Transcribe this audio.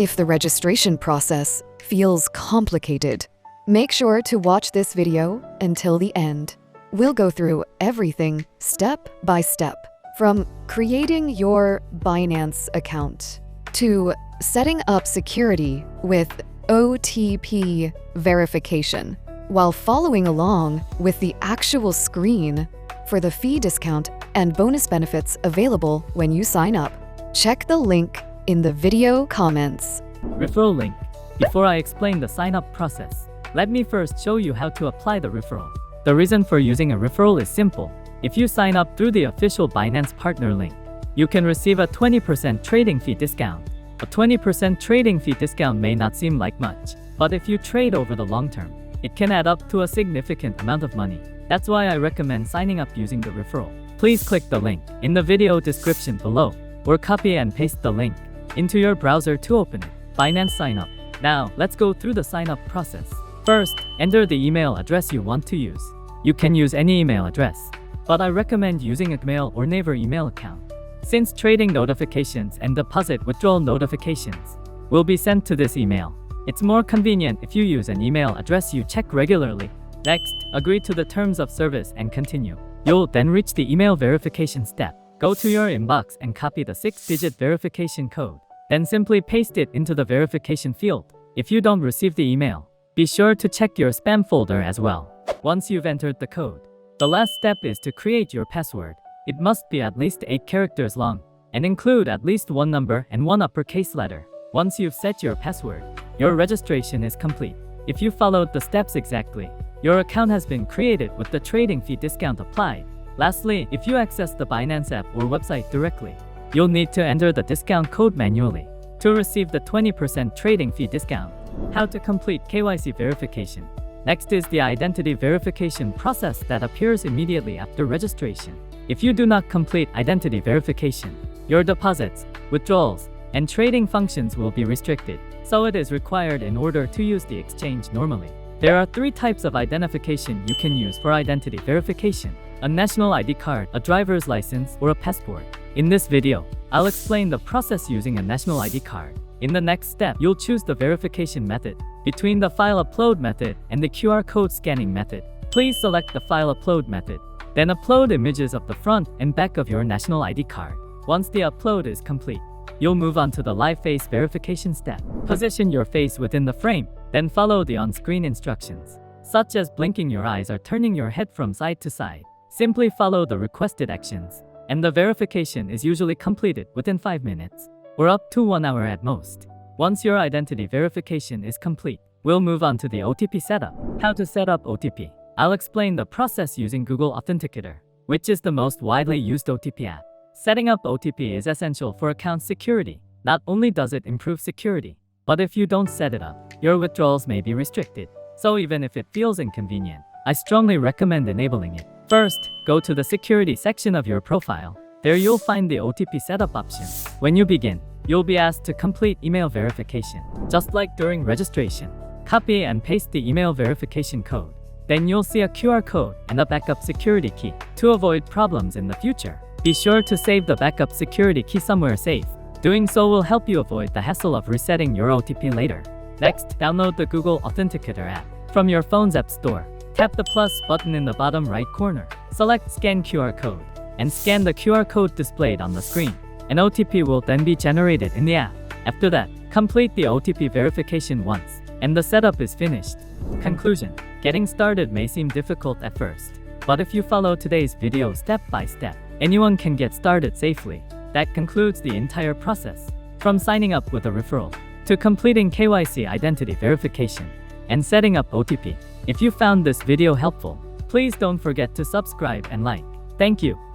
If the registration process feels complicated, make sure to watch this video until the end. We'll go through everything step by step, from creating your Binance account to setting up security with OTP verification, while following along with the actual screen for the fee discount and bonus benefits available when you sign up. Check the link in the video comments. Referral link. Before I explain the sign-up process, let me first show you how to apply the referral. The reason for using a referral is simple. If you sign up through the official Binance partner link, you can receive a 20% trading fee discount. A 20% trading fee discount may not seem like much, but if you trade over the long term, it can add up to a significant amount of money. That's why I recommend signing up using the referral. Please click the link in the video description below, or copy and paste the link into your browser to open it. Binance sign up. Now, let's go through the sign up process. First, enter the email address you want to use. You can use any email address, but I recommend using a Gmail or Naver email account, since trading notifications and deposit withdrawal notifications will be sent to this email. It's more convenient if you use an email address you check regularly. Next, agree to the terms of service and continue. You'll then reach the email verification step. Go to your inbox and copy the 6-digit verification code. Then simply paste it into the verification field. If you don't receive the email, be sure to check your spam folder as well. Once you've entered the code, the last step is to create your password. It must be at least 8 characters long and include at least one number and one uppercase letter. Once you've set your password, your registration is complete. If you followed the steps exactly, your account has been created with the trading fee discount applied. Lastly, if you access the Binance app or website directly, you'll need to enter the discount code manually to receive the 20% trading fee discount. How to complete KYC verification. Next is the identity verification process that appears immediately after registration. If you do not complete identity verification, your deposits, withdrawals, and trading functions will be restricted, so it is required in order to use the exchange normally. There are 3 types of identification you can use for identity verification: a national ID card, a driver's license, or a passport. In this video, I'll explain the process using a national ID card. In the next step, you'll choose the verification method between the file upload method and the QR code scanning method. Please select the file upload method, then upload images of the front and back of your national ID card. Once the upload is complete, you'll move on to the live face verification step. Position your face within the frame, then follow the on-screen instructions, such as blinking your eyes or turning your head from side to side. Simply follow the requested actions, and the verification is usually completed within 5 minutes, or up to 1 hour at most. Once your identity verification is complete, we'll move on to the OTP setup. How to set up OTP. I'll explain the process using Google Authenticator, which is the most widely used OTP app. Setting up OTP is essential for account security. Not only does it improve security, but if you don't set it up, your withdrawals may be restricted. So even if it feels inconvenient, I strongly recommend enabling it. First, go to the security section of your profile. There you'll find the OTP setup option. When you begin, you'll be asked to complete email verification. Just like during registration, copy and paste the email verification code. Then you'll see a QR code and a backup security key. To avoid problems in the future, be sure to save the backup security key somewhere safe. Doing so will help you avoid the hassle of resetting your OTP later. Next, download the Google Authenticator app from your phone's app store. Tap the plus button in the bottom right corner. Select Scan QR Code and scan the QR code displayed on the screen. An OTP will then be generated in the app. After that, complete the OTP verification once, and the setup is finished. Conclusion. Getting started may seem difficult at first, but if you follow today's video step by step, anyone can get started safely. That concludes the entire process, from signing up with a referral to completing KYC identity verification and setting up OTP. If you found this video helpful, please don't forget to subscribe and like. Thank you.